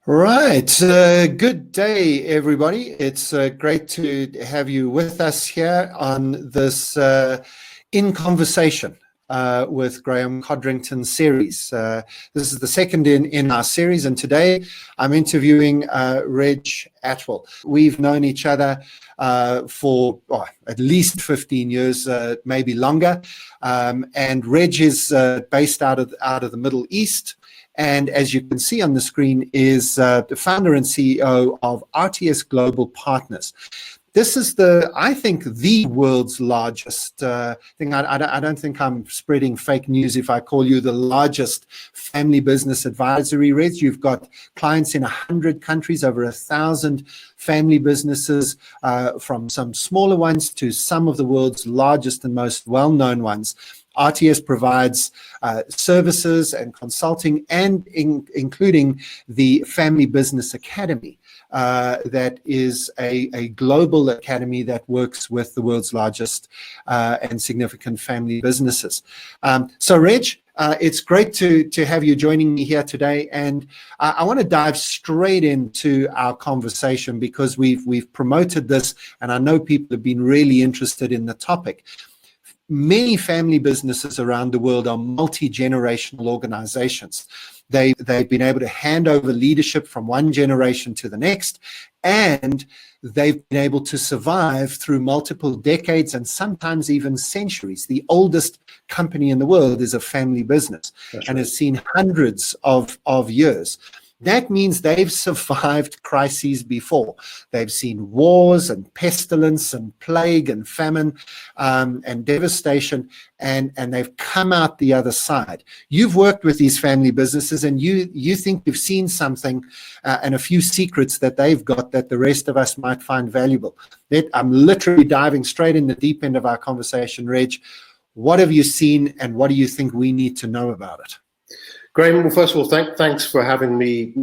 Right. Good day, everybody. It's great to have you with us here on this In Conversation with Graeme Codrington series. This is the second in our series, and today I'm interviewing Reg Athwal. We've known each other for at least 15 years, maybe longer, and Reg is based out of the Middle East. And as you can see on the screen is the founder and CEO of RTS Global Partners. This is I think, the world's largest thing. I don't think I'm spreading fake news if I call you the largest family business advisory. Reg, you've got clients in 100 countries, over 1,000 family businesses, from some smaller ones to some of the world's largest and most well-known ones. RTS provides services and consulting, and including the Family Business Academy, that is a global academy that works with the world's largest and significant family businesses. So, Reg, it's great to have you joining me here today, and I want to dive straight into our conversation because we've promoted this, and I know people have been really interested in the topic. Many family businesses around the world are multi-generational organizations. They've been able to hand over leadership from one generation to the next, and they've been able to survive through multiple decades and sometimes even centuries. The oldest company in the world is a family business. That's and right. Has seen hundreds of years. That means they've survived crises before. They've seen wars and pestilence and plague and famine and devastation, and they've come out the other side. You've worked with these family businesses, and you think you've seen something and a few secrets that they've got that the rest of us might find valuable. I'm literally diving straight in the deep end of our conversation. Reg, what have you seen, and what do you think we need to know about it? Graeme, well, first of all, thanks for having me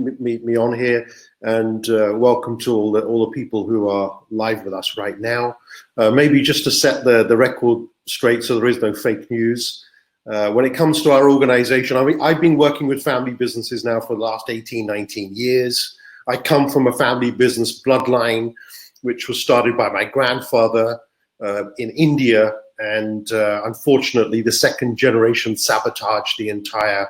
on here, and welcome to all the people who are live with us right now. Maybe just to set the record straight, so there is no fake news. When it comes to our organization, I've been working with family businesses now for the last 18, 19 years. I come from a family business bloodline, which was started by my grandfather in India, and unfortunately, the second generation sabotaged the entire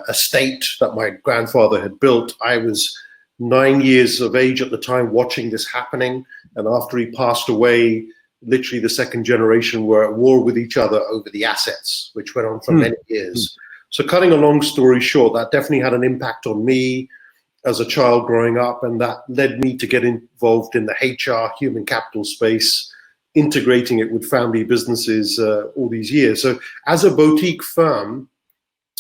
estate that my grandfather had built. I was 9 years of age at the time watching this happening, and after he passed away, literally the second generation were at war with each other over the assets, which went on for many years. So cutting a long story short, that definitely had an impact on me as a child growing up, and that led me to get involved in the HR, human capital space, integrating it with family businesses all these years. So as a boutique firm,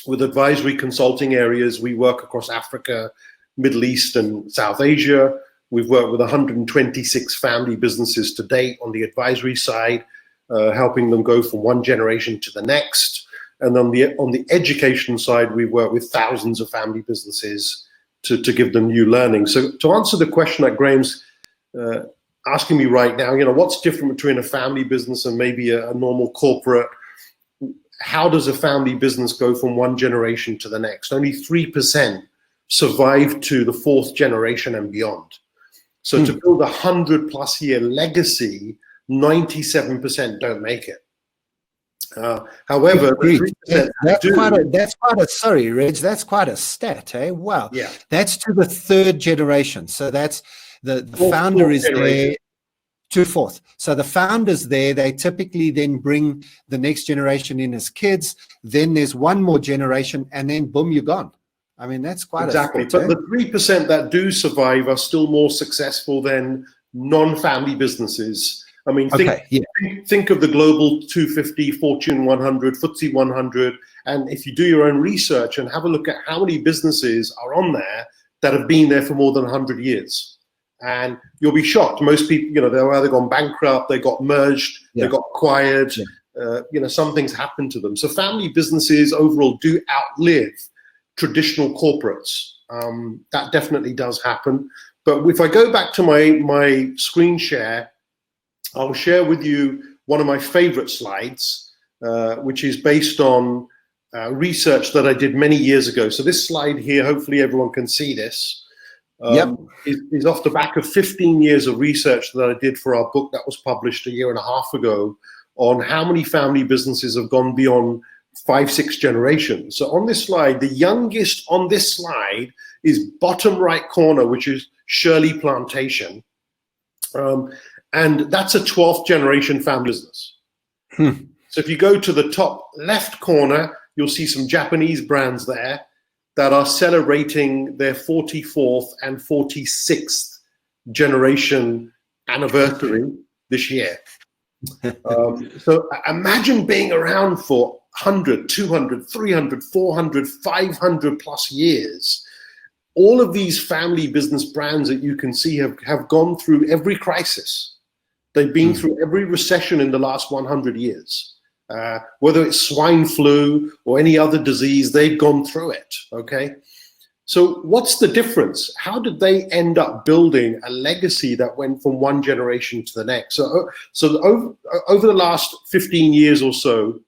with advisory consulting areas, we work across Africa, Middle East, and South Asia. We've worked with 126 family businesses to date on the advisory side, helping them go from one generation to the next. And on the education side, we work with thousands of family businesses to give them new learning. So to answer the question that Graeme's asking me right now, what's different between a family business and maybe a normal corporate? How does a family business go from one generation to the next? Only 3% survive to the fourth generation and beyond. So to build 100+ year legacy, 97% don't make it. However, sorry, Reg, that's quite a stat, eh? Wow. Yeah. That's to the third generation. So that's the founder is there. To fourth. So the founder's there, they typically then bring the next generation in as kids, then there's one more generation, and then boom, you're gone. I mean, that's quite exactly. But the 3% that do survive are still more successful than non-family businesses. I mean, think of the global 250, Fortune 100, FTSE 100, and if you do your own research and have a look at how many businesses are on there that have been there for more than 100 years. And you'll be shocked. Most people, they've either gone bankrupt, they got merged, they got acquired, some things happen to them. So family businesses overall do outlive traditional corporates. That definitely does happen. But if I go back to my screen share, I'll share with you one of my favorite slides, which is based on research that I did many years ago. So this slide here, hopefully everyone can see this, is off the back of 15 years of research that I did for our book that was published a year and a half ago on how many family businesses have gone beyond 5-6 generations. So on this slide, the youngest on this slide is bottom right corner, which is Shirley Plantation. And that's a 12th generation family business. So if you go to the top left corner, you'll see some Japanese brands there that are celebrating their 44th and 46th generation anniversary this year. So imagine being around for 100, 200, 300, 400, 500 plus years. All of these family business brands that you can see have gone through every crisis. They've been through every recession in the last 100 years. Whether it's swine flu or any other disease, they've gone through it, okay? So what's the difference? How did they end up building a legacy that went from one generation to the next? So over the last 15 years or so,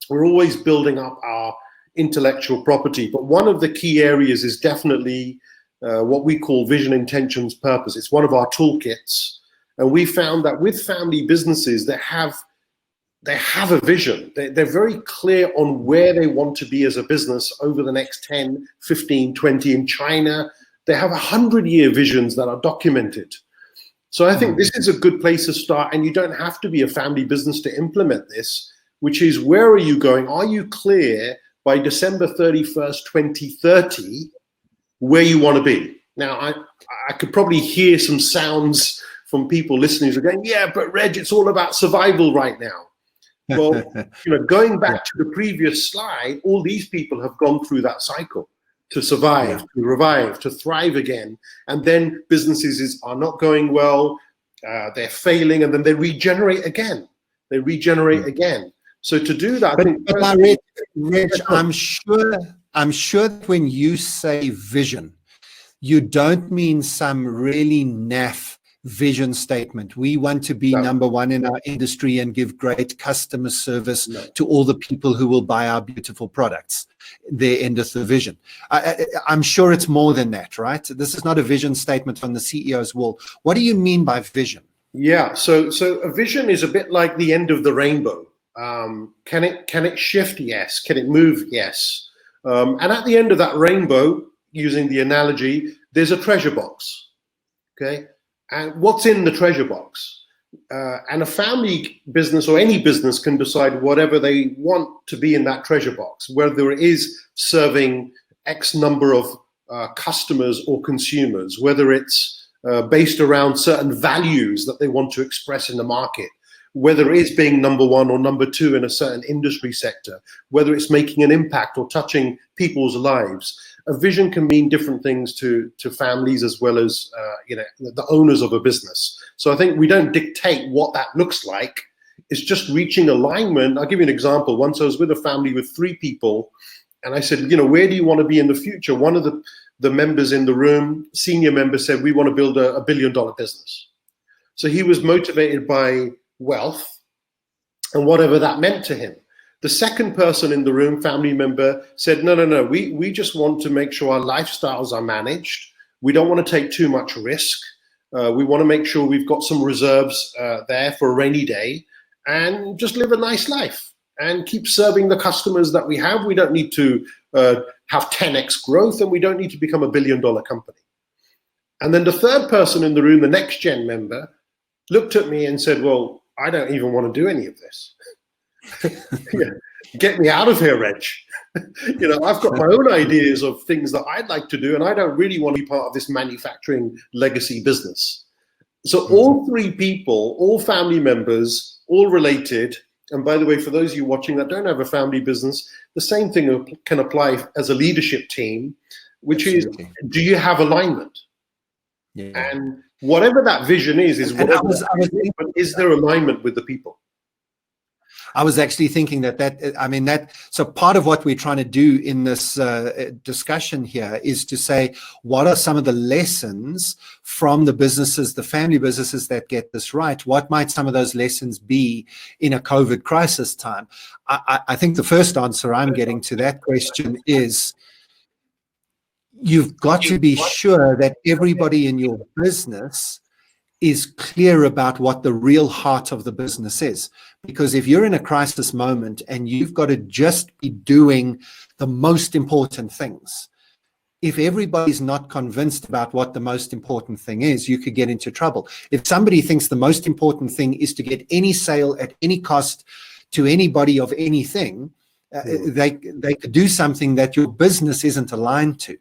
we're always building up our intellectual property, but one of the key areas is definitely what we call vision, intentions, purpose. It's one of our toolkits, and we found that with family businesses that they have a vision. They're very clear on where they want to be as a business over the next 10, 15, 20. In China, they have 100-year visions that are documented. So I think this is a good place to start, and you don't have to be a family business to implement this, which is, where are you going? Are you clear by December 31st, 2030, where you want to be? Now, I could probably hear some sounds from people listening who are going, yeah, but Reg, it's all about survival right now. Well, going back to the previous slide, all these people have gone through that cycle to survive, to revive, to thrive again. And then businesses are not going well, they're failing, and then they regenerate again. Again. So to do that, Reg, I'm sure that when you say vision, you don't mean some really naff vision statement. We want to be number one in our industry and give great customer service to all the people who will buy our beautiful products. There endeth the vision. I'm sure it's more than that, right? This is not a vision statement on the CEO's wall. What do you mean by vision? Yeah, so a vision is a bit like the end of the rainbow. Can it shift? Yes. Can it move? Yes. And at the end of that rainbow, using the analogy, there's a treasure box. Okay. And what's in the treasure box? And a family business or any business can decide whatever they want to be in that treasure box, whether it is serving X number of customers or consumers, whether it's based around certain values that they want to express in the market, whether it is being number one or number two in a certain industry sector, whether it's making an impact or touching people's lives. A vision can mean different things to families as well as the owners of a business. So I think we don't dictate what that looks like. It's just reaching alignment. I'll give you an example. Once I was with a family with 3 people, and I said, where do you want to be in the future? One of the members in the room, senior member, said, we want to build a $1 billion business. So he was motivated by wealth and whatever that meant to him. The second person in the room, family member, said, no, we just want to make sure our lifestyles are managed. We don't want to take too much risk. We want to make sure we've got some reserves there for a rainy day and just live a nice life and keep serving the customers that we have. We don't need to have 10x growth, and we don't need to become a $1 billion company. And then the third person in the room, the next gen member, looked at me and said, well, I don't even want to do any of this. Get me out of here, Reg. I've got my own ideas of things that I'd like to do, and I don't really want to be part of this manufacturing legacy business. So all 3 people, all family members, all related. And by the way, for those of you watching that don't have a family business, the same thing can apply as a leadership team, which Absolutely. Is, do you have alignment? Yeah. And whatever that vision is there alignment with the people? I was actually thinking so part of what we're trying to do in this discussion here is to say, what are some of the lessons from the businesses, the family businesses that get this right? What might some of those lessons be in a COVID crisis time? I think the first answer I'm getting to that question is, you've got to be sure that everybody in your business is clear about what the real heart of the business is. Because if you're in a crisis moment and you've got to just be doing the most important things, if everybody's not convinced about what the most important thing is, you could get into trouble. If somebody thinks the most important thing is to get any sale at any cost to anybody of anything, they could do something that your business isn't aligned to.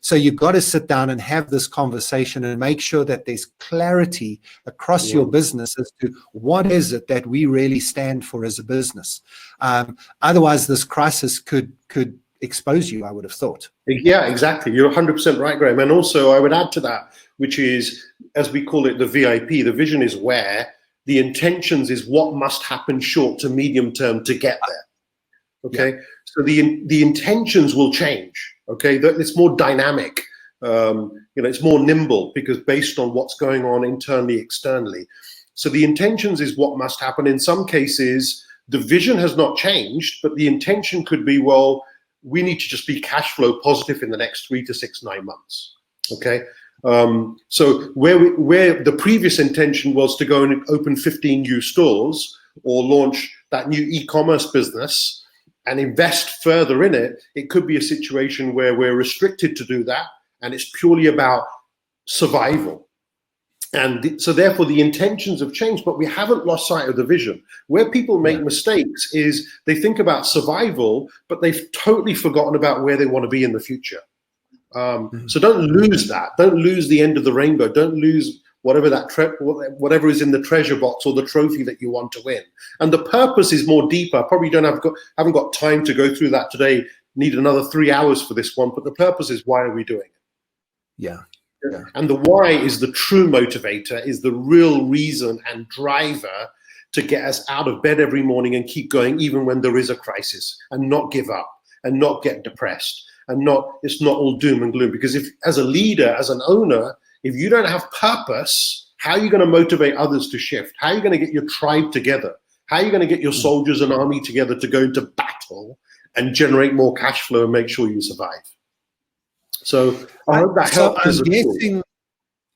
So you've got to sit down and have this conversation and make sure that there's clarity across your business as to what is it that we really stand for as a business. Otherwise, this crisis could expose you, I would have thought. Yeah, exactly. You're 100% right, Graeme. And also, I would add to that, which is, as we call it, the VIP, the vision is where, the intentions is what must happen short to medium term to get there. Okay, yeah. So the intentions will change. Okay, it's more dynamic. It's more nimble because based on what's going on internally, externally. So the intentions is what must happen. In some cases, the vision has not changed, but the intention could be, well, we need to just be cash flow positive in the next 3 to 6, 9 months. Okay. So where the previous intention was to go and open 15 new stores or launch that new e-commerce business and invest further in it, it could be a situation where we're restricted to do that, and it's purely about survival. And so therefore the intentions have changed, but we haven't lost sight of the vision. Where people make mistakes is they think about survival, but they've totally forgotten about where they want to be in the future. So don't lose that. Don't lose the end of the rainbow. Don't lose whatever is in the treasure box or the trophy that you want to win. And the purpose is more deeper. Probably haven't got time to go through that today. Need another 3 hours for this one. But the purpose is, why are we doing it? Yeah. And the why is the true motivator, is the real reason and driver to get us out of bed every morning and keep going even when there is a crisis, and not give up and not get depressed, and it's not all doom and gloom. Because if, as a leader, as an owner, if you don't have purpose, how are you going to motivate others to shift? How are you going to get your tribe together? How are you going to get your soldiers and army together to go into battle and generate more cash flow and make sure you survive? So I hope that helps.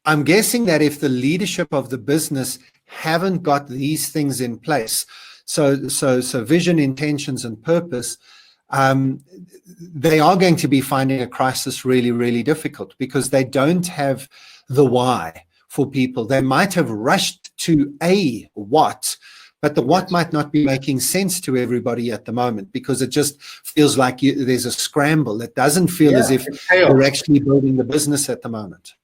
I'm guessing that if the leadership of the business haven't got these things in place, so vision, intentions, and purpose, they are going to be finding a crisis really, really difficult, because they don't have the why for people. They might have rushed to a what, but the what might not be making sense to everybody at the moment, because it just feels like there's a scramble. It doesn't feel as if we're actually building the business at the moment.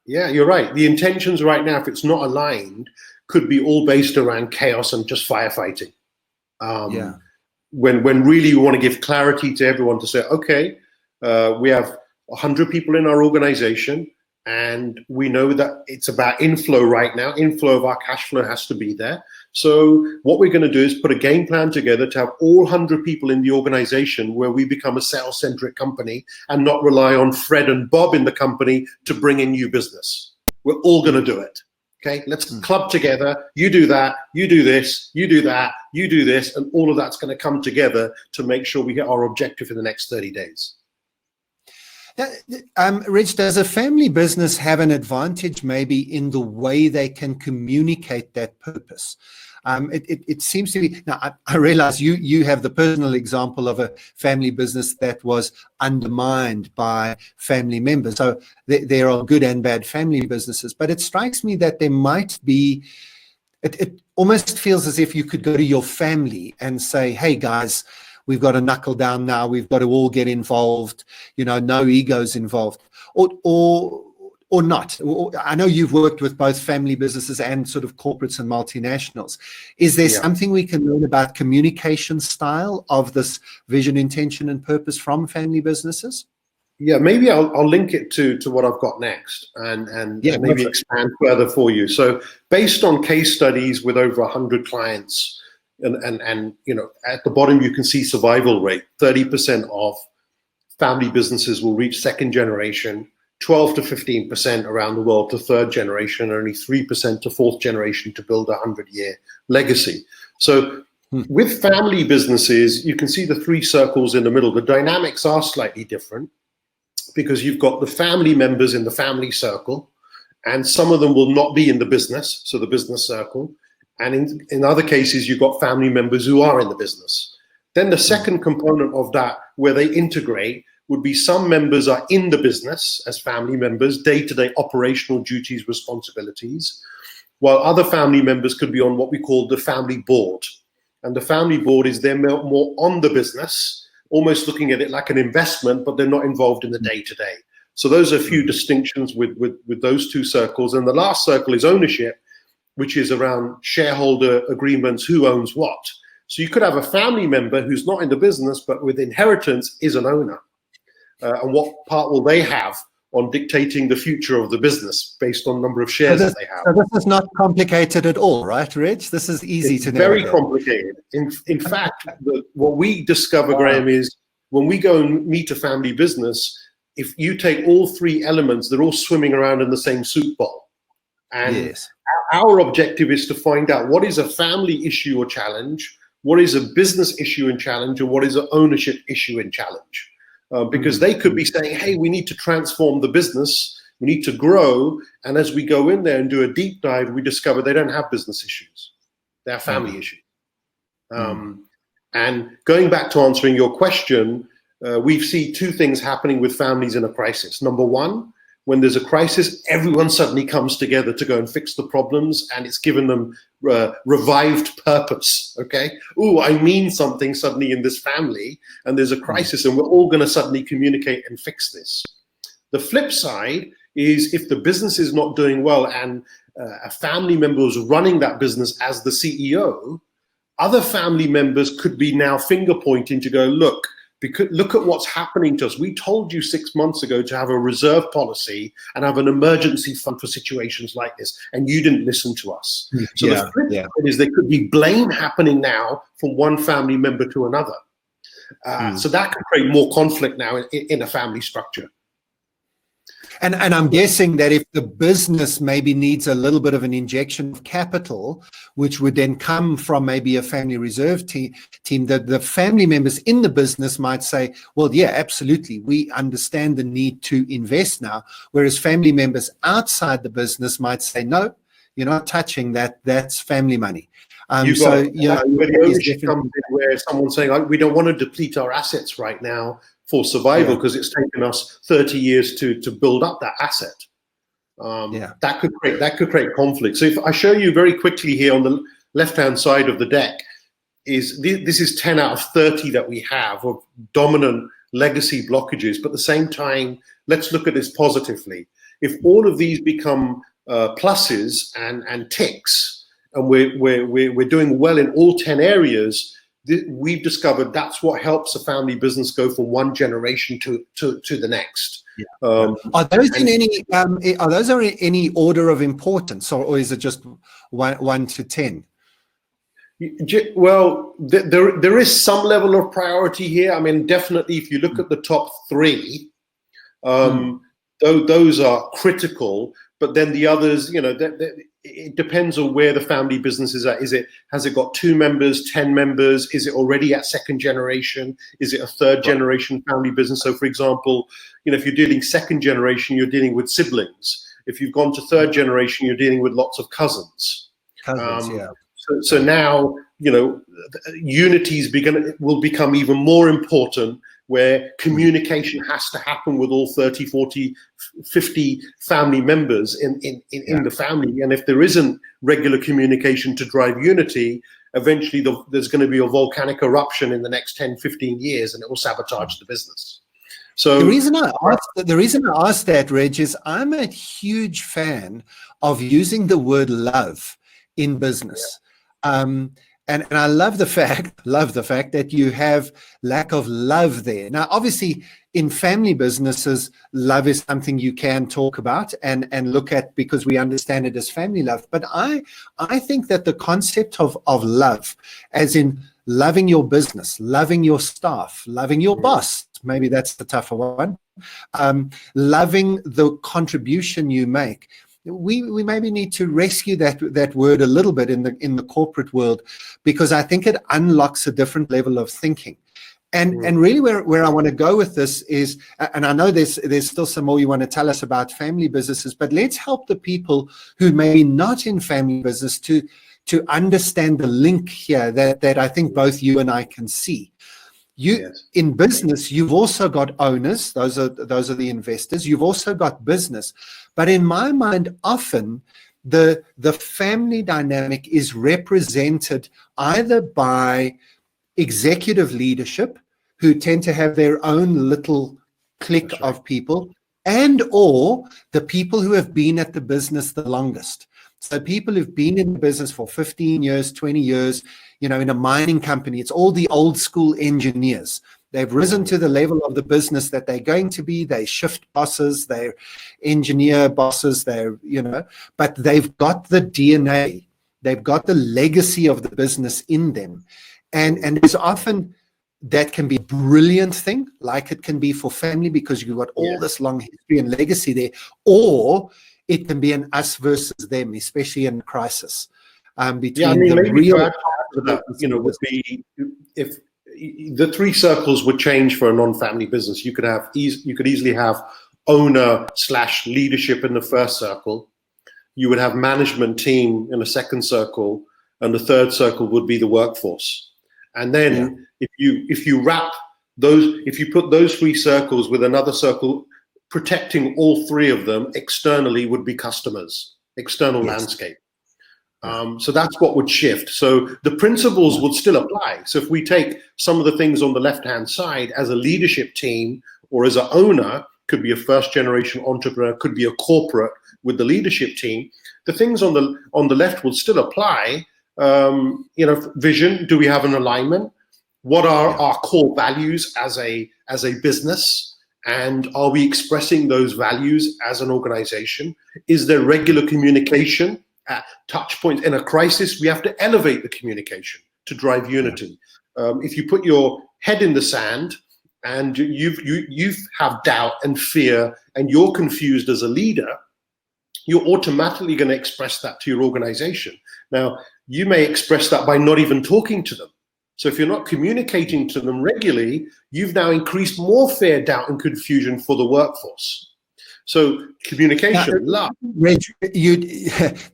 Yeah, you're right. The intentions right now, if it's not aligned, could be all based around chaos and just firefighting. When really you want to give clarity to everyone to say, okay, we have 100 people in our organization, and we know that it's about inflow right now. Inflow of our cash flow has to be there. So what we're going to do is put a game plan together to have all 100 people in the organization, where we become a sales-centric company and not rely on Fred and Bob in the company to bring in new business. We're all going to do it. Okay, let's club together. You do that, you do this, you do that, you do this, and all of that's going to come together to make sure we hit our objective in the next 30 days. Reg, does a family business have an advantage maybe in the way they can communicate that purpose? It seems to be, now I realize you have the personal example of a family business that was undermined by family members. So there are good and bad family businesses, but it strikes me that there might be, it almost feels as if you could go to your family and say, hey guys, we've got to knuckle down now. We've got to all get involved, no egos involved, or not. I know you've worked with both family businesses and sort of corporates and multinationals. Is there something we can learn about communication style of this vision, intention, and purpose from family businesses? Yeah, maybe I'll link it to what I've got next and maybe expand further for you. So based on case studies with over 100 clients, and at the bottom you can see survival rate. 30% of family businesses will reach second generation, 12 to 15% around the world to third generation, only 3% to fourth generation to build a 100-year legacy. So with family businesses, you can see the three circles in the middle. The dynamics are slightly different because you've got the family members in the family circle, and some of them will not be in the business, so the business circle. And in other cases, you've got family members who are in the business. Then the second component of that, where they integrate, would be some members are in the business as family members, day-to-day operational duties, responsibilities, while other family members could be on what we call the family board. And the family board is they're more on the business, almost looking at it like an investment, but they're not involved in the day-to-day. So those are a few distinctions with those two circles. And the last circle is ownership, which is around shareholder agreements, who owns what. So you could have a family member who's not in the business, but with inheritance is an owner. And what part will they have on dictating the future of the business based on the number of shares that they have? So this is not complicated at all, right, Reg? This is easy to navigate. Very complicated. In fact, what we discover, Graeme, is when we go and meet a family business, if you take all three elements, they're all swimming around in the same soup bowl. And yes, our objective is to find out what is a family issue or challenge, what is a business issue and challenge, and what is an ownership issue and challenge. Because they could be saying, hey, we need to transform the business, we need to grow, and as we go in there and do a deep dive, we discover they don't have business issues, they have family issues. And going back to answering your question, we see two things happening with families in a crisis. Number one, when there's a crisis, everyone suddenly comes together to go and fix the problems, and it's given them revived purpose, okay? Ooh, I mean something suddenly in this family, and there's a crisis, and we're all gonna suddenly communicate and fix this. The flip side is if the business is not doing well and a family member is running that business as the CEO, other family members could be now finger pointing to go, look at what's happening to us. We told you 6 months ago to have a reserve policy and have an emergency fund for situations like this, and you didn't listen to us. So the flip side is there could be blame happening now from one family member to another. So that can create more conflict now in a family structure. And I'm guessing that if the business maybe needs a little bit of an injection of capital, which would then come from maybe a family reserve team, that the family members in the business might say, well, yeah, absolutely, we understand the need to invest now. Whereas family members outside the business might say, no, you're not touching that, that's family money. Where the ownership comes in, where someone's saying, we don't want to deplete our assets right now for survival because it's taken us 30 years to build up that asset. That could create conflict. So if I show you very quickly here on the left-hand side of the deck, this is 10 out of 30 that we have of dominant legacy blockages. But at the same time, let's look at this positively. If all of these become pluses and ticks, and we're doing well in all 10 areas, we've discovered that's what helps a family business go from one generation to the next. Are those in any order of importance, or is it just 1 to 10? Well, there is some level of priority here. I mean, definitely, if you look at the top 3, those are critical. But then the others, it depends on where the family business is at. Has it got 2 members, 10 members? Is it already at second generation? Is it a third generation family business? So for example, if you're dealing second generation, you're dealing with siblings. If you've gone to third generation, you're dealing with lots of cousins. So now, unity will become even more important, where communication has to happen with all 30, 40, 50 family members in the family. And if there isn't regular communication to drive unity, eventually there's going to be a volcanic eruption in the next 10, 15 years, and it will sabotage the business. So the reason I asked that, Reg, is I'm a huge fan of using the word love in business. And And I love the fact that you have lack of love there. Now, obviously, in family businesses, love is something you can talk about and look at because we understand it as family love. But I think that the concept of love, as in loving your business, loving your staff, loving your boss, maybe that's the tougher one, loving the contribution you make. We maybe need to rescue that word a little bit in the corporate world, because I think it unlocks a different level of thinking. And really where I want to go with this is, and I know there's still some more you want to tell us about family businesses, but let's help the people who may be not in family business to understand the link here that I think both you and I can see. In business, you've also got owners, those are the investors, you've also got business. But in my mind, often the family dynamic is represented either by executive leadership, who tend to have their own little clique of people, and or the people who have been at the business the longest. So people who've been in the business for 15 years, 20 years, in a mining company, it's all the old school engineers. They've risen to the level of the business that they're going to be. They shift bosses, they're engineer bosses, but they've got the DNA. They've got the legacy of the business in them. And there's often that can be a brilliant thing, like it can be for family, because you've got all this long history and legacy there, or it can be an us versus them, especially in crisis. Between the real would be if the three circles would change for a non-family business. You could easily have owner/leadership in the first circle. You would have management team in the second circle, and the third circle would be the workforce. And then if you put those three circles with another circle, protecting all three of them externally would be customers, external landscape. So that's what would shift. So the principles would still apply. So if we take some of the things on the left-hand side as a leadership team or as an owner, could be a first-generation entrepreneur, could be a corporate with the leadership team, the things on the left will still apply. Vision, do we have an alignment? What are our core values as a business? And are we expressing those values as an organization? Is there regular communication at touch points? In a crisis, we have to elevate the communication to drive unity. If you put your head in the sand and you have doubt and fear and you're confused as a leader, you're automatically going to express that to your organization. Now, you may express that by not even talking to them. So if you're not communicating to them regularly, you've now increased more fear, doubt, and confusion for the workforce. So communication, love. Reg,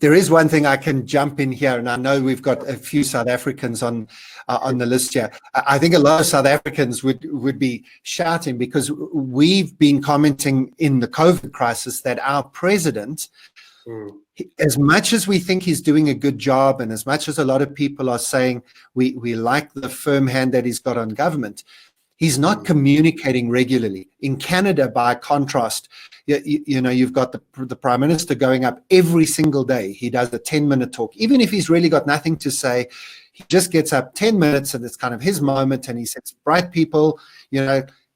there is one thing I can jump in here, and I know we've got a few South Africans on the list here. I think a lot of South Africans would be shouting, because we've been commenting in the COVID crisis that our president, as much as we think he's doing a good job, and as much as a lot of people are saying we like the firm hand that he's got on government, he's not communicating regularly. In Canada, by contrast, you've got the Prime Minister going up every single day. He does a 10-minute talk. Even if he's really got nothing to say, he just gets up 10 minutes and it's kind of his moment, and he says, bright people,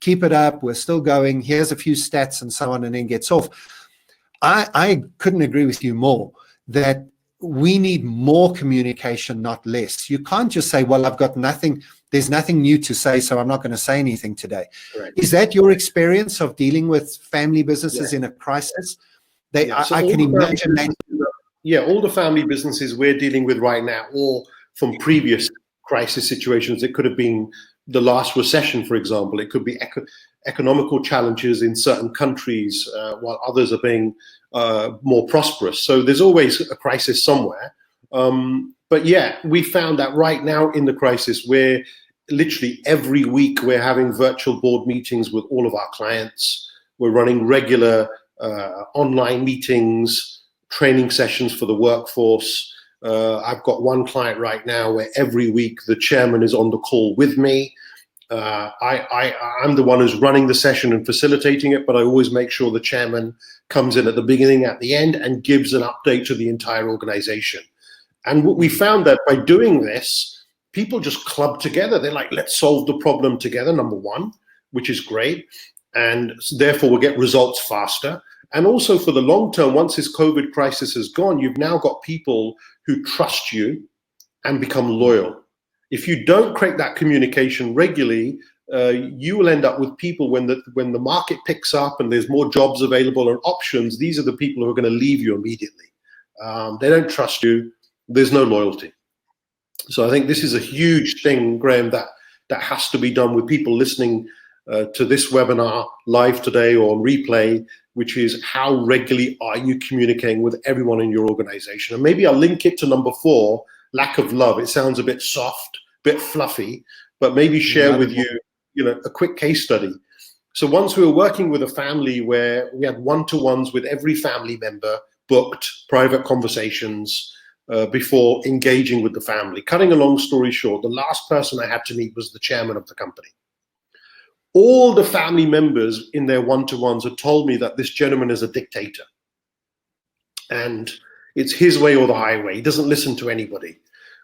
keep it up, we're still going, here's a few stats and so on, and then gets off. I couldn't agree with you more that we need more communication, not less. You can't just say, well, I've got nothing, there's nothing new to say, so I'm not going to say anything today. Right. Is that your experience of dealing with family businesses in a crisis? I can imagine that. Yeah, all the family businesses we're dealing with right now, or from previous crisis situations, it could have been the last recession, for example. It could be economical challenges in certain countries while others are being more prosperous. So there's always a crisis somewhere. But yeah, we found that right now in the crisis, where literally every week we're having virtual board meetings with all of our clients. We're running regular online meetings, training sessions for the workforce. I've got one client right now where every week the chairman is on the call with me. I'm the one who's running the session and facilitating it, but I always make sure the chairman comes in at the beginning, at the end, and gives an update to the entire organization. And what we found that by doing this, people just club together. They're like, let's solve the problem together, number one, which is great. And therefore we'll get results faster. And also for the long term, once this COVID crisis is gone, you've now got people who trust you and become loyal. If you don't create that communication regularly, you will end up with people when the market picks up and there's more jobs available and options, these are the people who are going to leave you immediately. They don't trust you. There's no loyalty. So I think this is a huge thing, Graeme, that has to be done with people listening to this webinar live today or on replay, which is how regularly are you communicating with everyone in your organization? And maybe I'll link it to number 4, lack of love. It sounds a bit soft, a bit fluffy, but maybe share with you, a quick case study. So once we were working with a family where we had one-to-ones with every family member, booked private conversations before engaging with the family. Cutting a long story short, the last person I had to meet was the chairman of the company. All the family members in their one-to-ones had told me that this gentleman is a dictator. And it's his way or the highway. He doesn't listen to anybody.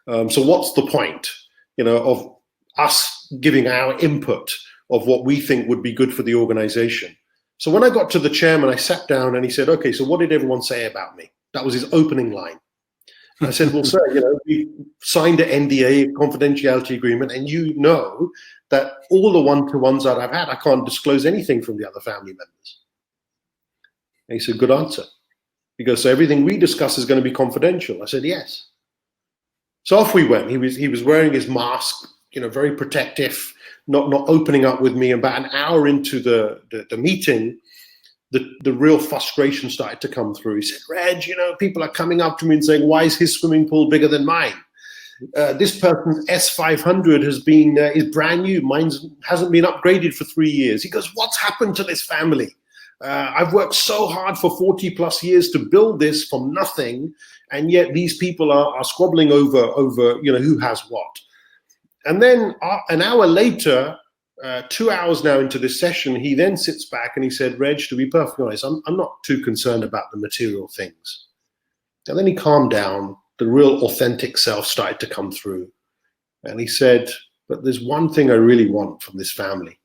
So what's the point, of us giving our input of what we think would be good for the organization? So when I got to the chairman, I sat down and he said, okay, so what did everyone say about me? That was his opening line. I said, well, sir, we signed an NDA, confidentiality agreement, and you know that all the one-to-ones that I've had, I can't disclose anything from the other family members. And he said, good answer. He goes, so everything we discuss is going to be confidential. I said, yes. So off we went. He was wearing his mask, very protective, not opening up with me. About an hour into the meeting, the real frustration started to come through. He said, Reg, people are coming up to me and saying, why is his swimming pool bigger than mine? This person's S500 is brand new. Mine hasn't been upgraded for 3 years. He goes, what's happened to this family? I've worked so hard for 40 plus years to build this from nothing. And yet these people are squabbling over who has what. And then an hour later, 2 hours now into this session, he then sits back and he said, Reg, to be perfectly honest, I'm not too concerned about the material things. And then he calmed down. The real authentic self started to come through. And he said, but there's one thing I really want from this family.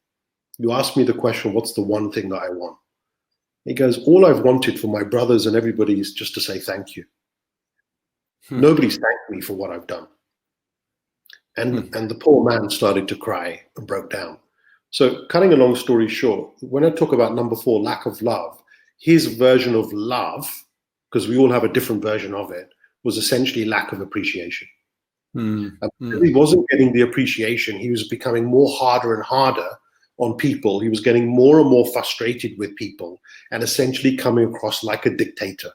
You asked me the question, what's the one thing that I want? He goes, all I've wanted for my brothers and everybody is just to say thank you. Nobody's thanked me for what I've done. And the poor man started to cry and broke down. So cutting a long story short, when I talk about number 4, lack of love, his version of love, because we all have a different version of it, was essentially lack of appreciation. He wasn't getting the appreciation. He was becoming more harder and harder on people. He was getting more and more frustrated with people and essentially coming across like a dictator.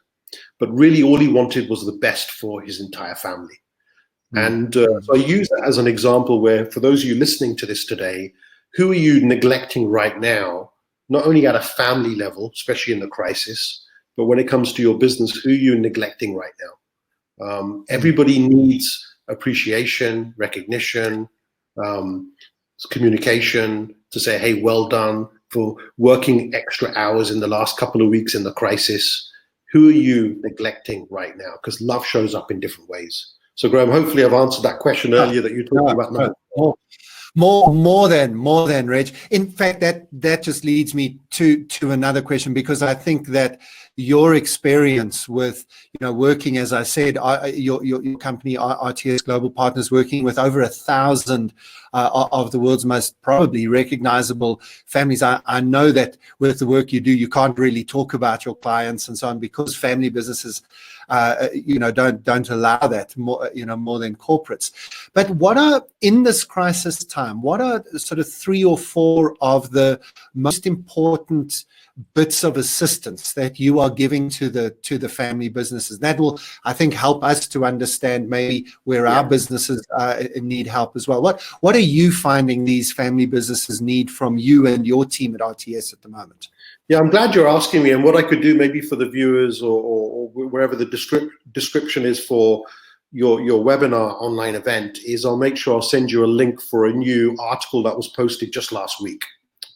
But really all he wanted was the best for his entire family. And so I use that as an example where, for those of you listening to this today, who are you neglecting right now, not only at a family level, especially in the crisis, but when it comes to your business, who are you neglecting right now? Everybody needs appreciation, recognition, communication, to say, hey, well done for working extra hours in the last couple of weeks in the crisis. Who are you neglecting right now? Because love shows up in different ways. So, Graeme, hopefully I've answered that question earlier that you talked about. More than Reg. In fact, that just leads me to another question, because I think that your experience with working, as I said, your company RTS Global Partners, working with over 1,000 of the world's most probably recognizable families. I know that with the work you do, you can't really talk about your clients and so on, because family businesses don't allow that more than corporates. But what are, in this crisis time, what are sort of 3 or 4 of the most important bits of assistance that you are giving to the family businesses? That will, I think, help us to understand maybe where our businesses need help as well. What are you finding these family businesses need from you and your team at RTS at the moment? Yeah, I'm glad you're asking me. And what I could do maybe for the viewers or wherever the description is for your webinar online event is, I'll make sure I'll send you a link for a new article that was posted just last week.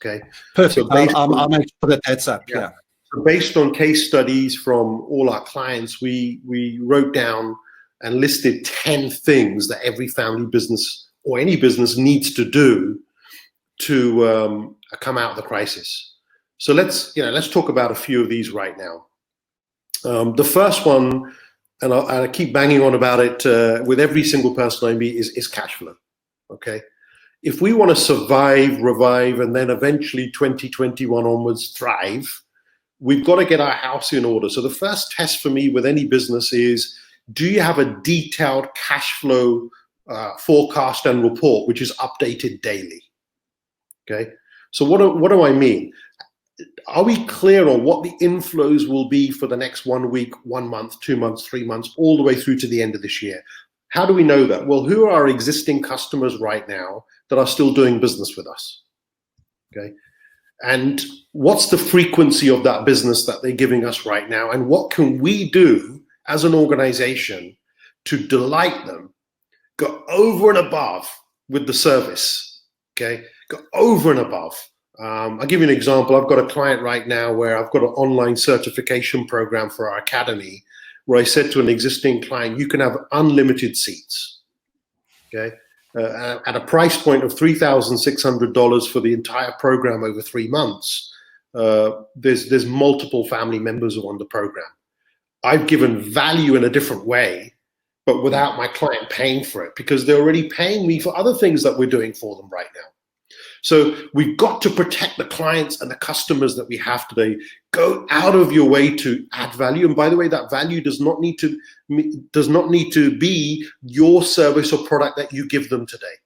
Okay. Perfect. So I'll make sure that's up. Yeah. So based on case studies from all our clients, we wrote down and listed 10 things that every family business or any business needs to do to come out of the crisis. So let's talk about a few of these right now. The first one, and I keep banging on about it with every single person I meet, is cash flow. Okay, if we want to survive, revive, and then eventually 2021 onwards thrive, we've got to get our house in order. So the first test for me with any business is, do you have a detailed cash flow forecast and report, which is updated daily? Okay, so what do I mean? Are we clear on what the inflows will be for the next 1 week, 1 month, 2 months, 3 months, all the way through to the end of this year? How do we know that? Well, who are our existing customers right now that are still doing business with us? Okay, and what's the frequency of that business that they're giving us right now? And what can we do as an organization to delight them, go over and above with the service? Okay, go over and above. I'll give you an example. I've got a client right now where I've got an online certification program for our academy, where I said to an existing client, you can have unlimited seats, okay, at a price point of $3,600 for the entire program over 3 months. There's multiple family members who are on the program. I've given value in a different way, but without my client paying for it, because they're already paying me for other things that we're doing for them right now. So we've got to protect the clients and the customers that we have today. Go out of your way to add value. And by the way, that value does not need to be your service or product that you give them today.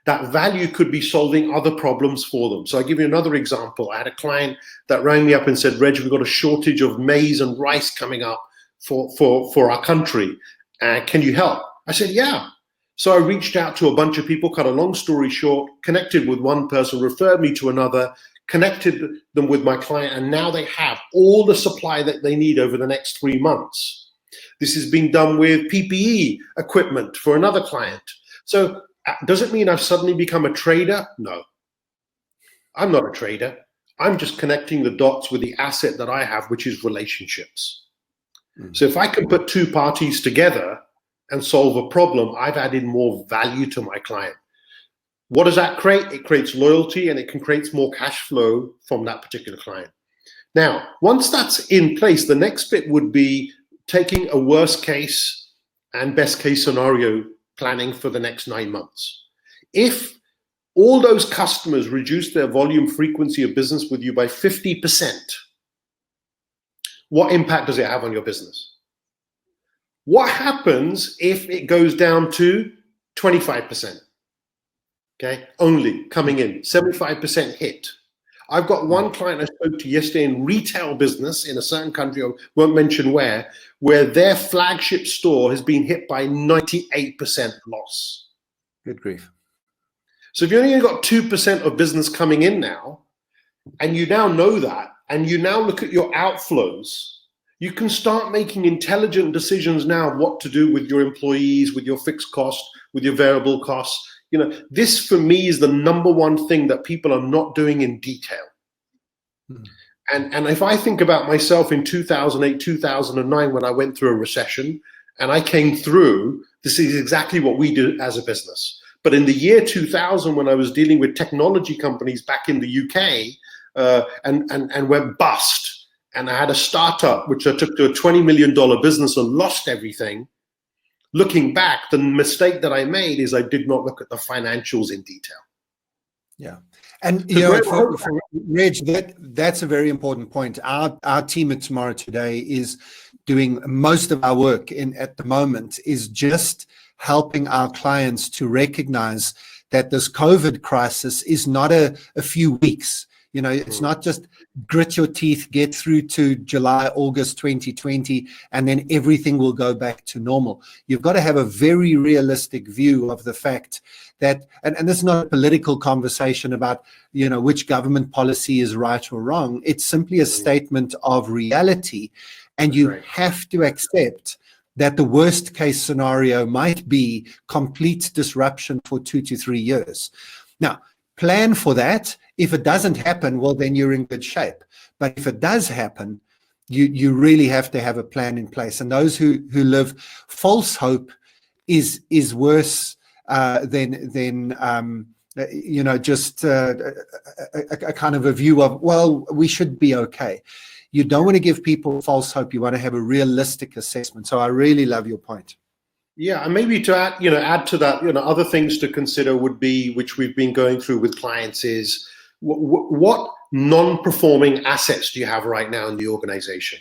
That value could be solving other problems for them. So I'll give you another example. I had a client that rang me up and said, Reg, we've got a shortage of maize and rice coming up for our country. Can you help? I said, yeah. So I reached out to a bunch of people, cut a long story short, connected with one person, referred me to another, connected them with my client, and now they have all the supply that they need over the next 3 months. This is being done with PPE equipment for another client. So does it mean I've suddenly become a trader? No, I'm not a trader. I'm just connecting the dots with the asset that I have, which is relationships. So if I can put two parties together and solve a problem, I've added more value to my client. What does that create? It creates loyalty, and it can create more cash flow from that particular client. Now, once that's in place, the next bit would be taking a worst case and best case scenario planning for the next 9 months. If all those customers reduce their volume frequency of business with you by 50%, what impact does it have on your business? What happens if it goes down to 25%? Okay, only coming in, 75% hit. I've got one client I spoke to yesterday in retail business in a certain country, I won't mention where their flagship store has been hit by 98% loss. Good grief. So if you only got 2% of business coming in now, and you now know that, and you now look at your outflows, you can start making intelligent decisions now what to do with your employees, with your fixed cost, with your variable costs. You know, this for me is the number one thing that people are not doing in detail. And if I think about myself in 2008, 2009, when I went through a recession and I came through, this is exactly what we do as a business. But in the year 2000, when I was dealing with technology companies back in the UK and went bust, and I had a startup which I took to a $20 million business and lost everything. Looking back, the mistake that I made is I did not look at the financials in detail. Yeah. And you know, for Reg, that's a very important point. Our team at Tomorrow Today is doing most of our work at the moment is just helping our clients to recognize that this COVID crisis is not a few weeks. You know, it's not just grit your teeth, get through to July, August 2020, and then everything will go back to normal. You've got to have a very realistic view of the fact that, and this is not a political conversation about, you know, which government policy is right or wrong. It's simply a statement of reality. And you have to accept that the worst case scenario might be complete disruption for 2 to 3 years. Now, plan for that. If it doesn't happen, well, then you're in good shape. But if it does happen, You really have to have a plan in place. And those who live false hope is worse than just a kind of a view of, well, we should be okay. You don't want to give people false hope. You want to have a realistic assessment. So I really love your point. Yeah, and maybe to add to that, other things to consider would be, which we've been going through with clients, is what non-performing assets do you have right now in the organization?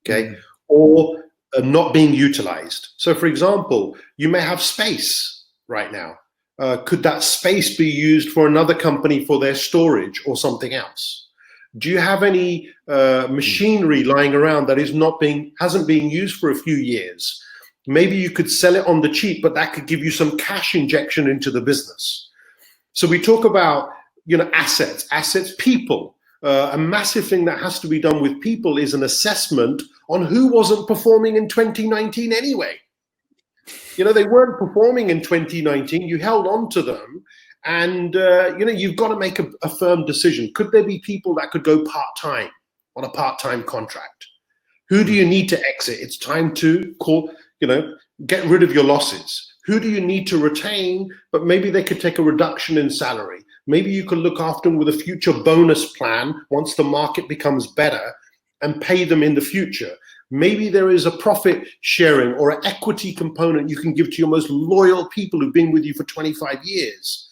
Okay, or not being utilized. So, for example, you may have space right now. Could that space be used for another company for their storage or something else? Do you have any machinery lying around that hasn't been used for a few years? Maybe you could sell it on the cheap, but that could give you some cash injection into the business. So we talk about, assets, people. A massive thing that has to be done with people is an assessment on who wasn't performing in 2019 anyway. They weren't performing in 2019. You held on to them, and you've got to make a firm decision. Could there be people that could go part-time on a part-time contract? Who do you need to exit? It's time to get rid of your losses. Who do you need to retain, but maybe they could take a reduction in salary? Maybe you could look after them with a future bonus plan once the market becomes better and pay them in the future. Maybe there is a profit sharing or an equity component you can give to your most loyal people who've been with you for 25 years.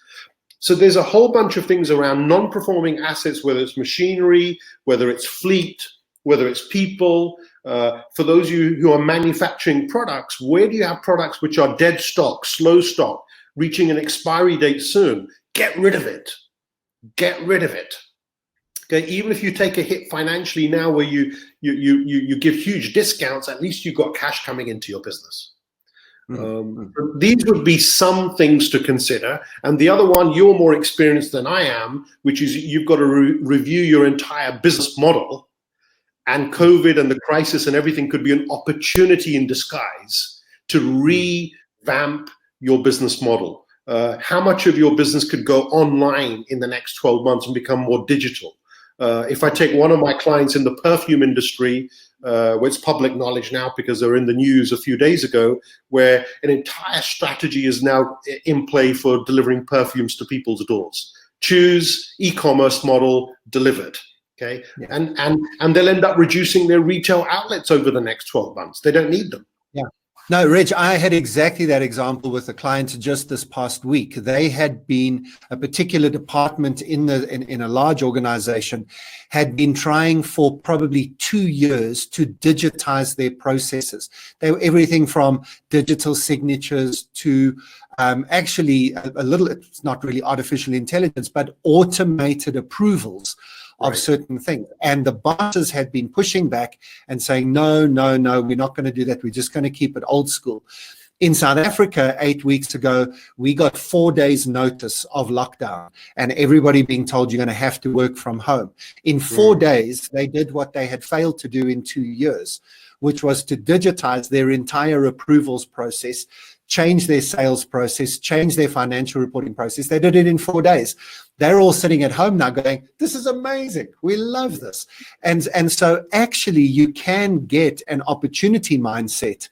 So there's a whole bunch of things around non-performing assets, whether it's machinery, whether it's fleet, whether it's people. For those of you who are manufacturing products, where do you have products which are dead stock, slow stock, reaching an expiry date soon? Get rid of it. Get rid of it. Okay, even if you take a hit financially now where you give huge discounts, at least you've got cash coming into your business. These would be some things to consider. And the other one, you're more experienced than I am, which is you've got to review your entire business model. And COVID and the crisis and everything could be an opportunity in disguise to revamp your business model. How much of your business could go online in the next 12 months and become more digital? If I take one of my clients in the perfume industry, where it's public knowledge now because they're in the news a few days ago, where an entire strategy is now in play for delivering perfumes to people's doors. Choose e-commerce model, delivered. Okay, yeah. And they'll end up reducing their retail outlets over the next 12 months. They don't need them. Yeah. No, Reg, I had exactly that example with a client just this past week. They had been, a particular department in a large organization had been trying for probably 2 years to digitize their processes. They were everything from digital signatures to actually a little, it's not really artificial intelligence, but automated approvals of certain things. And the bosses had been pushing back and saying, no, we're not going to do that. We're just going to keep it old school. In South Africa, 8 weeks ago, we got 4 days notice of lockdown and everybody being told you're going to have to work from home. In 4 days, they did what they had failed to do in 2 years, which was to digitize their entire approvals process, change their sales process, change their financial reporting process. They did it in 4 days. They're all sitting at home now going, this is amazing. We love this. And so actually you can get an opportunity mindset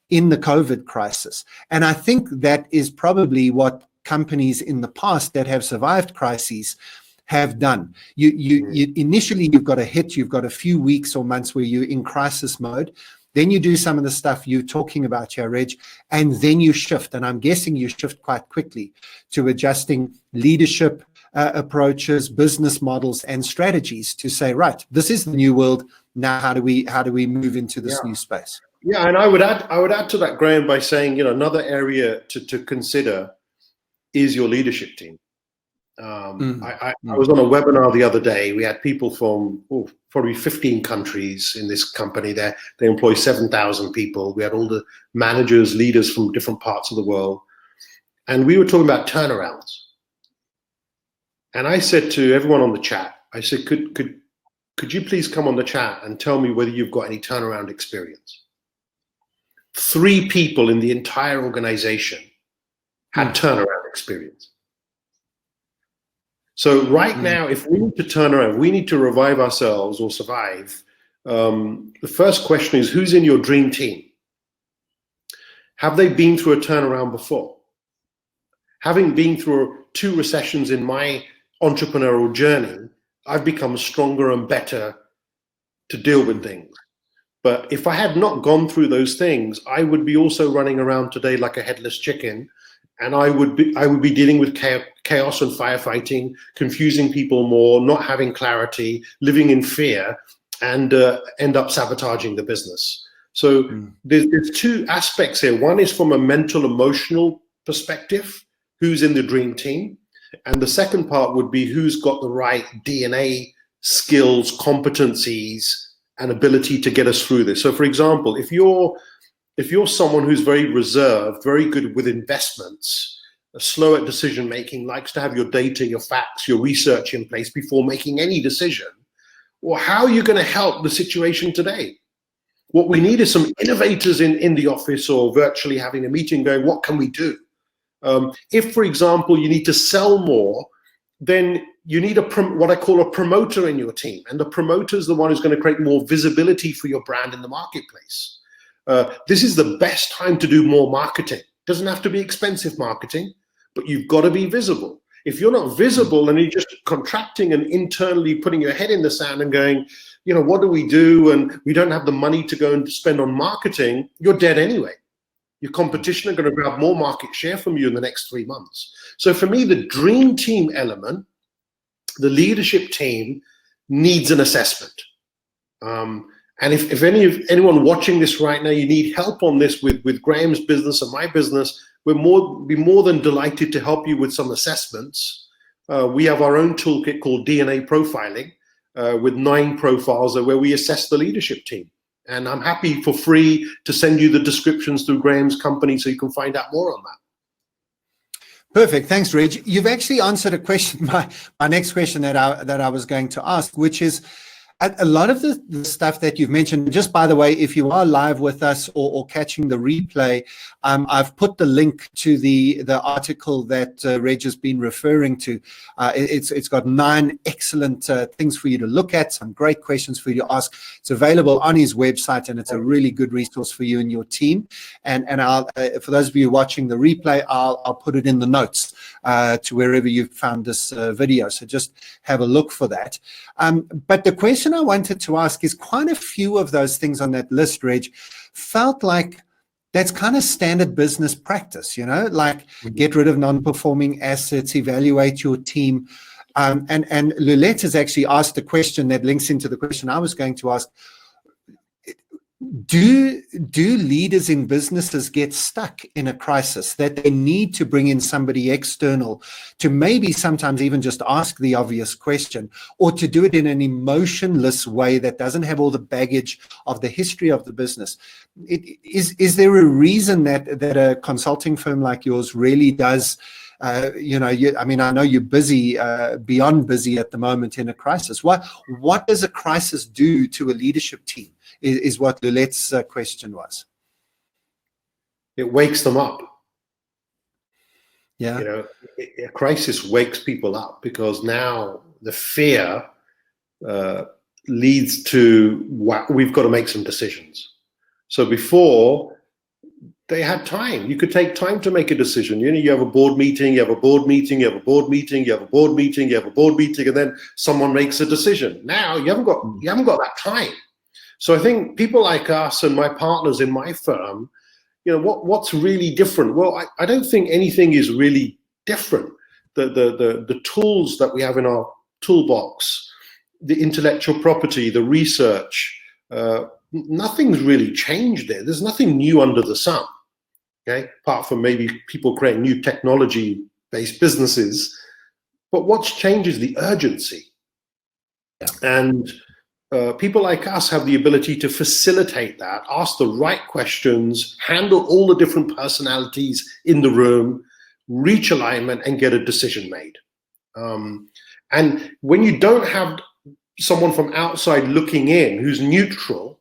in the COVID crisis. And I think that is probably what companies in the past that have survived crises have done. You initially you've got a hit, you've got a few weeks or months where you're in crisis mode. Then you do some of the stuff you're talking about here, Reg, and then you shift. And I'm guessing you shift quite quickly to adjusting leadership approaches, business models, and strategies to say, right, this is the new world. Now, how do we move into this new space? Yeah, and I would add to that, Graeme, by saying, another area to consider is your leadership team. I was on a webinar the other day. We had people from probably 15 countries in this company. They employ 7,000 people. We had all the managers, leaders from different parts of the world. And we were talking about turnarounds. And I said to everyone on the chat, I said, could you please come on the chat and tell me whether you've got any turnaround experience? 3 people in the entire organization had turnaround experience. So right now, if we need to turn around, we need to revive ourselves or survive, The first question is, who's in your dream team? Have they been through a turnaround before? Having been through 2 recessions in my entrepreneurial journey, I've become stronger and better to deal with things. But if I had not gone through those things, I would be also running around today like a headless chicken, and I would be dealing with chaos and firefighting, confusing people more, not having clarity, living in fear, and end up sabotaging the business. So there's 2 aspects here. One is from a mental, emotional perspective, who's in the dream team, and the second part would be who's got the right DNA, skills, competencies, and ability to get us through this. So, for example, if you're someone who's very reserved, very good with investments, slow at decision making, likes to have your data, your facts, your research in place before making any decision, well, how are you going to help the situation today? What we need is some innovators in the office or virtually having a meeting going, what can we do? If, for example, you need to sell more, then you need what I call a promoter in your team. And the promoter is the one who's going to create more visibility for your brand in the marketplace. This is the best time to do more marketing. It doesn't have to be expensive marketing, but you've got to be visible. If you're not visible and you're just contracting and internally putting your head in the sand and going, you know, what do we do? And we don't have the money to go and spend on marketing, you're dead anyway. Your competition are going to grab more market share from you in the next 3 months. So for me, the dream team element, the leadership team, needs an assessment. And if anyone watching this right now, you need help on this with Graeme's business and my business, we'd be more than delighted to help you with some assessments. We have our own toolkit called DNA profiling with 9 profiles where we assess the leadership team. And I'm happy for free to send you the descriptions through Graeme's company so you can find out more on that. Perfect. Thanks, Reg. You've actually answered a question, my next question that I was going to ask, which is a lot of the stuff that you've mentioned. Just by the way, if you are live with us or catching the replay, I've put the link to the article that Reg has been referring to. It's got 9 excellent things for you to look at, some great questions for you to ask. It's available on his website, and it's a really good resource for you and your team. And I'll, for those of you watching the replay, I'll put it in the notes to wherever you've found this video. So just have a look for that. But the question I wanted to ask is, quite a few of those things on that list, Reg, felt like that's kind of standard business practice, you know, like get rid of non-performing assets, evaluate your team. And Lulette has actually asked a question that links into the question I was going to ask. Do leaders in businesses get stuck in a crisis that they need to bring in somebody external to maybe sometimes even just ask the obvious question, or to do it in an emotionless way that doesn't have all the baggage of the history of the business? Is there a reason that a consulting firm like yours really does? I know you're busy, beyond busy at the moment in a crisis. What does a crisis do to a leadership team is what Lulette's question was. It wakes them up. Yeah. You know, a crisis wakes people up because now the fear leads to we've got to make some decisions. So before, they had time. You could take time to make a decision. You know, you have a board meeting, you have a board meeting, you have a board meeting, you have a board meeting, you have a board meeting, and then someone makes a decision. Now you haven't got that time. So I think people like us and my partners in my firm, you know, what's really different? Well, I don't think anything is really different. The tools that we have in our toolbox, the intellectual property, the research, nothing's really changed there. There's nothing new under the sun. Okay, apart from maybe people creating new technology-based businesses. But what's changed is the urgency. Yeah. And people like us have the ability to facilitate that, ask the right questions, handle all the different personalities in the room, reach alignment, and get a decision made. And when you don't have someone from outside looking in who's neutral,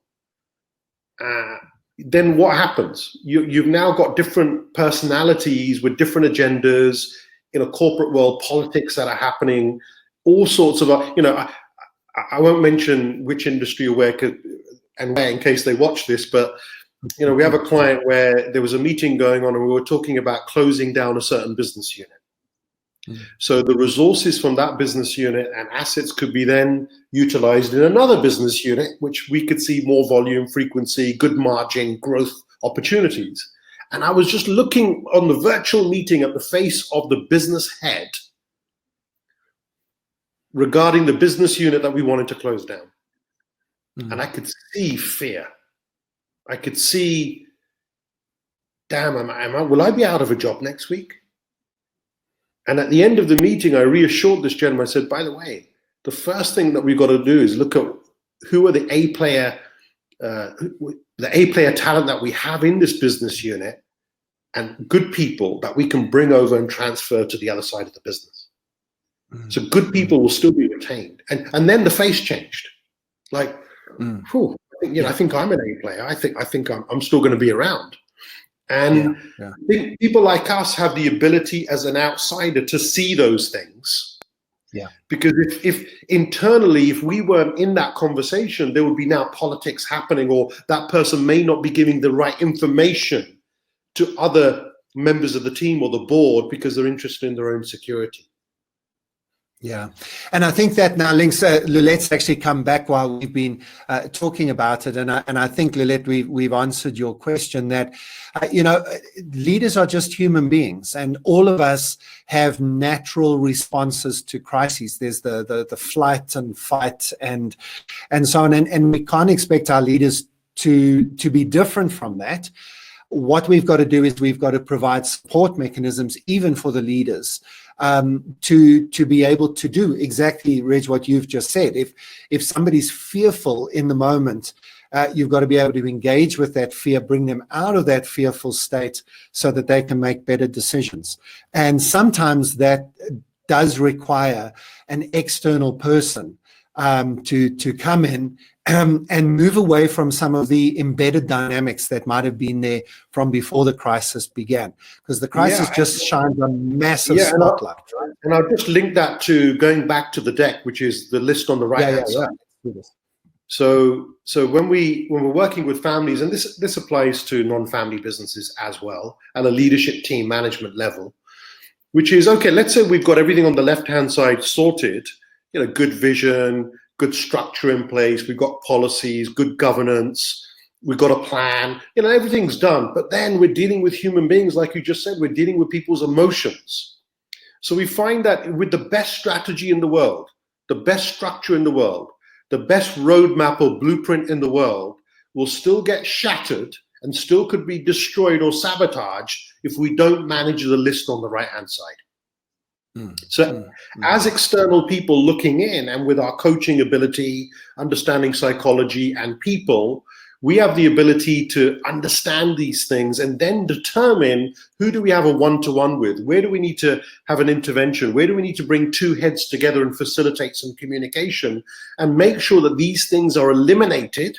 then what happens? You've now got different personalities with different agendas in a corporate world, politics that are happening, all sorts of, you know, I won't mention which industry or where, and where, in case they watch this, but we have a client where there was a meeting going on and we were talking about closing down a certain business unit. So the resources from that business unit and assets could be then utilized in another business unit, which we could see more volume, frequency, good margin, growth opportunities. And I was just looking on the virtual meeting at the face of the business head regarding the business unit that we wanted to close down. And I could see fear. I could see, damn, will I be out of a job next week? And at the end of the meeting, I reassured this gentleman. I said, by the way, the first thing that we've got to do is look at who are the A player talent that we have in this business unit, and good people that we can bring over and transfer to the other side of the business. So good people will still be retained. And then the face changed. Like, I think I'm an A player. I think I'm still going to be around. And I think people like us have the ability as an outsider to see those things. Yeah. Because if internally, if we weren't in that conversation, there would be now politics happening, or that person may not be giving the right information to other members of the team or the board because they're interested in their own security. Yeah, and I think that now links. Lulette's actually come back while we've been talking about it, and I think, Lulette, we've answered your question that leaders are just human beings, and all of us have natural responses to crises. There's the flight and fight and so on, and we can't expect our leaders to be different from that. What we've got to do is we've got to provide support mechanisms, even for the leaders, to be able to do exactly, Reg, what you've just said. If somebody's fearful in the moment, you've got to be able to engage with that fear, bring them out of that fearful state so that they can make better decisions. And sometimes that does require an external person to come in and move away from some of the embedded dynamics that might have been there from before the crisis began, because the crisis just shines a massive spotlight. And I'll just link that to going back to the deck, which is the list on the right-hand side. So when we're working with families, and this applies to non-family businesses as well, and a leadership team management level, which is, okay, let's say we've got everything on the left-hand side sorted, good vision, good structure in place, we've got policies, good governance, we've got a plan, everything's done. But then we're dealing with human beings, like you just said, we're dealing with people's emotions. So we find that with the best strategy in the world, the best structure in the world, the best roadmap or blueprint in the world will still get shattered and still could be destroyed or sabotaged if we don't manage the list on the right-hand side. As external people looking in, and with our coaching ability, understanding psychology and people, we have the ability to understand these things and then determine who do we have a one-to-one with, where do we need to have an intervention, where do we need to bring two heads together and facilitate some communication, and make sure that these things are eliminated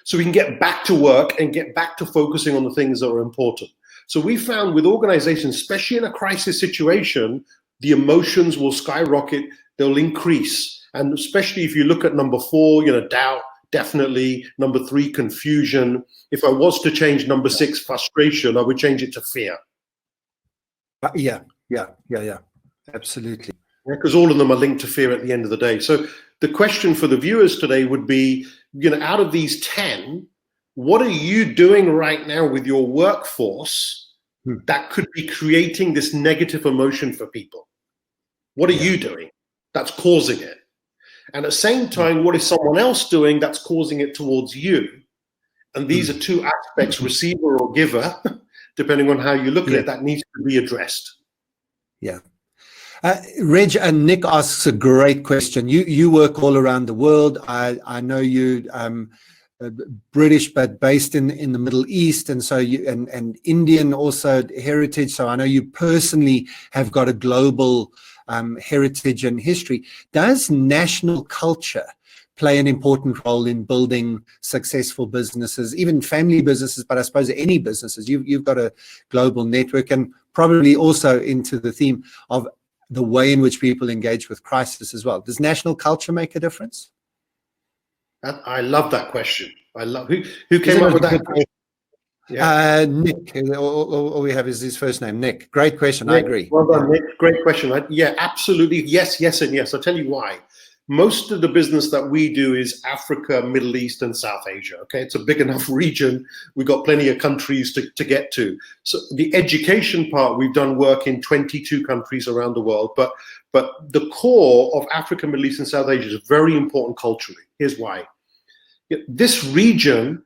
so we can get back to work and get back to focusing on the things that are important. So we found with organizations, especially in a crisis situation, the emotions will skyrocket, they'll increase. And especially if you look at number 4, doubt, definitely. Number 3, confusion. If I was to change number 6, frustration, I would change it to fear. Yeah, absolutely. Because all of them are linked to fear at the end of the day. So the question for the viewers today would be, out of these 10, what are you doing right now with your workforce that could be creating this negative emotion for people? What are you doing that's causing it? And at the same time, what is someone else doing that's causing it towards you? And these are two aspects, receiver or giver, depending on how you look at it, that needs to be addressed. Yeah. Reg, and Nick asks a great question. You work all around the world. I know you British, but based in the Middle East, and so you and Indian also heritage. So I know you personally have got a global heritage and history. Does national culture play an important role in building successful businesses, even family businesses, but I suppose any businesses? You've got a global network, and probably also into the theme of the way in which people engage with crisis as well. Does national culture make a difference? I love that question. I love who came up with that question? Yeah. Nick, all we have is his first name, Nick. Great question. Nick, I agree. Well done, Nick. Great question. Yeah, absolutely. Yes, yes, and yes. I'll tell you why. Most of the business that we do is Africa, Middle East, and South Asia. Okay, it's a big enough region. We've got plenty of countries to get to. So the education part, we've done work in 22 countries around the world. But the core of Africa, Middle East, and South Asia is very important culturally. Here's why. This region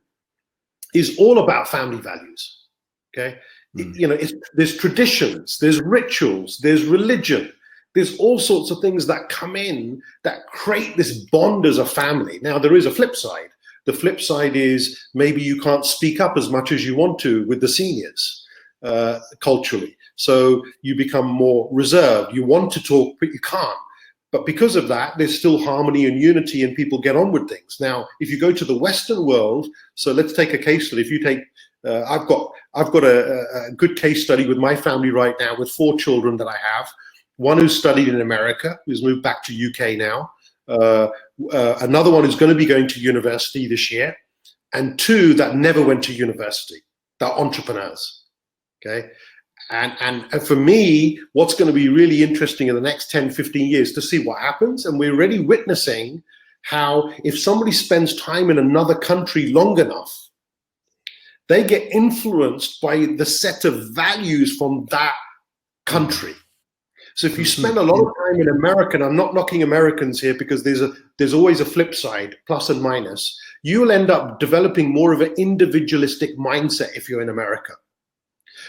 is all about family values. Okay, there's traditions, there's rituals, there's religion. There's all sorts of things that come in that create this bond as a family. Now, there is a flip side. The flip side is maybe you can't speak up as much as you want to with the seniors culturally. So you become more reserved. You want to talk, but you can't. But because of that, there's still harmony and unity and people get on with things. Now, if you go to the Western world, so let's take a case study. If you take, I've got a good case study with my family right now with 4 children that I have. One who's studied in America, who's moved back to UK now. Another one who's going to be going to university this year. And 2 that never went to university. They're entrepreneurs, okay? And for me, what's going to be really interesting in the next 10, 15 years to see what happens. And we're already witnessing how if somebody spends time in another country long enough, they get influenced by the set of values from that country. So if you spend a lot of time in America, and I'm not knocking Americans here because there's always a flip side, plus and minus, you'll end up developing more of an individualistic mindset if you're in America.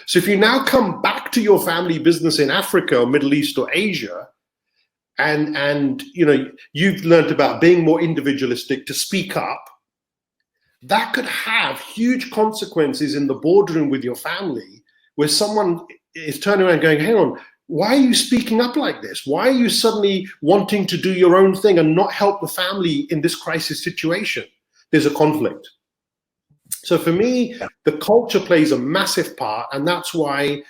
So if you now come back to your family business in Africa or Middle East or Asia, and you've learned about being more individualistic to speak up, that could have huge consequences in the boardroom with your family, where someone is turning around going, hang on, why are you speaking up like this? Why are you suddenly wanting to do your own thing and not help the family in this crisis situation? There's a conflict. So for me, the culture plays a massive part, and that's why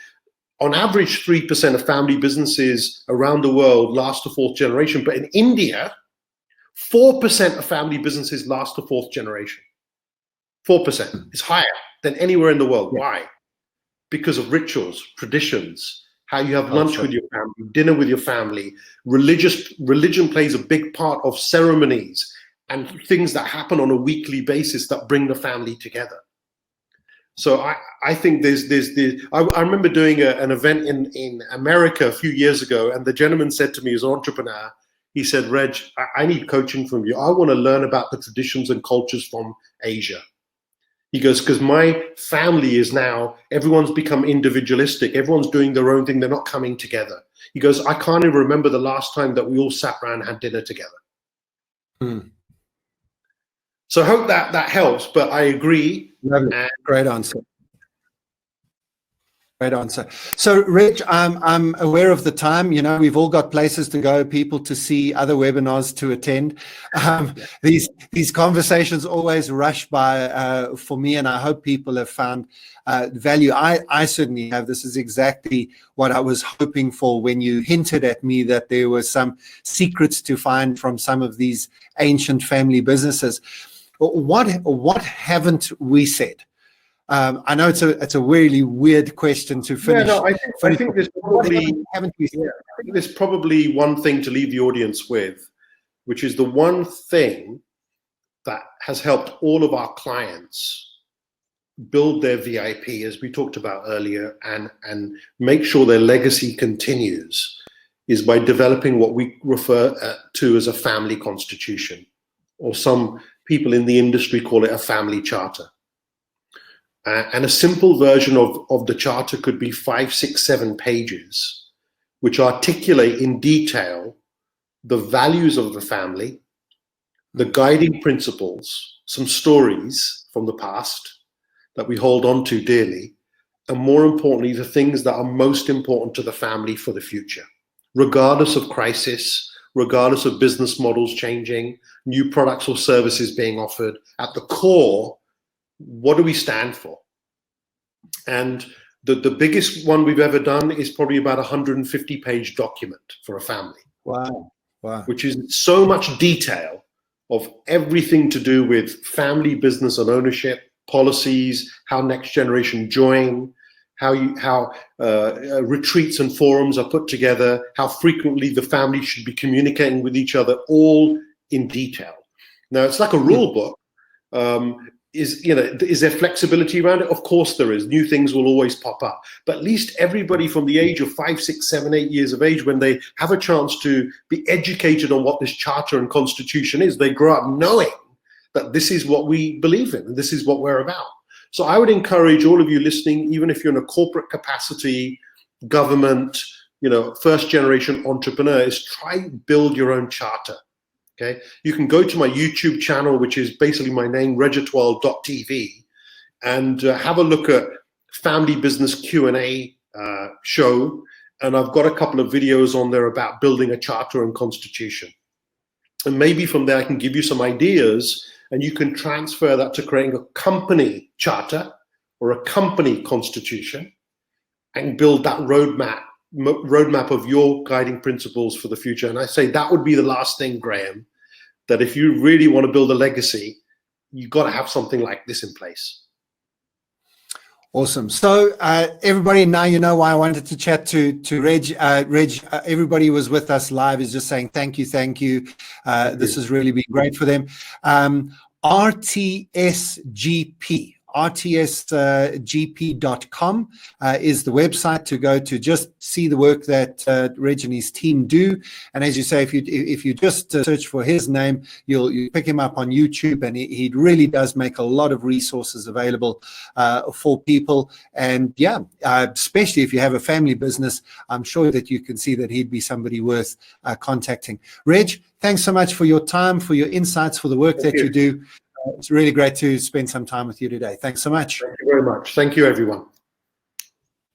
on average 3% of family businesses around the world last to 4th generation, but in India, 4% of family businesses last to 4th generation. 4% is higher than anywhere in the world. Why? Because of rituals, traditions, how you have lunch with your family, dinner with your family. Religion plays a big part of ceremonies and things that happen on a weekly basis that bring the family together. So I think I remember doing an event in America a few years ago, and the gentleman said to me as an entrepreneur, he said, Reg, I need coaching from you. I want to learn about the traditions and cultures from Asia. He goes, because my family is now, everyone's become individualistic. Everyone's doing their own thing. They're not coming together. He goes, I can't even remember the last time that we all sat around and had dinner together. So I hope that helps, but I agree. Great answer. Great answer. So, Reg, I'm aware of the time. We've all got places to go, people to see, other webinars to attend. These conversations always rush by for me, and I hope people have found value. I certainly have. This is exactly what I was hoping for when you hinted at me that there were some secrets to find from some of these ancient family businesses. What haven't we said? I know it's a really weird question to finish. Yeah, no, I think there's probably one thing to leave the audience with, which is the one thing that has helped all of our clients build their VIP, as we talked about earlier, and make sure their legacy continues, is by developing what we refer to as a family constitution, or some people in the industry call it a family charter. And a simple version of the charter could be 5, 6, 7 pages, which articulate in detail the values of the family, the guiding principles, some stories from the past that we hold on to dearly, and more importantly, the things that are most important to the family for the future, regardless of crisis, regardless of business models changing, new products or services being offered. At the core, what do we stand for? And the biggest one we've ever done is probably about a 150-page document for a family. Wow. Which is so much detail of everything to do with family, business, and ownership, policies, how next generation join, how retreats and forums are put together, how frequently the family should be communicating with each other, all in detail. Now, it's like a rule book. Is there flexibility around it? Of course there is. New things will always pop up. But at least everybody from the age of 5, 6, 7, 8 years of age, when they have a chance to be educated on what this charter and constitution is, they grow up knowing that this is what we believe in and this is what we're about. So I would encourage all of you listening, even if you're in a corporate capacity, government, first generation entrepreneur, is try and build your own charter. Okay, you can go to my YouTube channel, which is basically my name, regathwal.tv, and have a look at Family Business Q&A show. And I've got a couple of videos on there about building a charter and constitution. And maybe from there I can give you some ideas, and you can transfer that to creating a company charter or a company constitution and build that roadmap of your guiding principles for the future. And I say that would be the last thing, Graeme, that if you really want to build a legacy, you've got to have something like this in place. Awesome. So everybody, now you know why I wanted to chat to Reg. Reg, everybody who was with us live is just saying thank you. This has really been great for them. rtsgp.com is the website to go to just see the work that Reg and his team do. And as you say, if you just search for his name, you'll pick him up on YouTube, and he really does make a lot of resources available for people. And yeah, especially if you have a family business, I'm sure that you can see that he'd be somebody worth contacting. Reg, thanks so much for your time, for your insights, for the work that you do. It's really great to spend some time with you today. Thanks so much. Thank you very much. Thank you, everyone.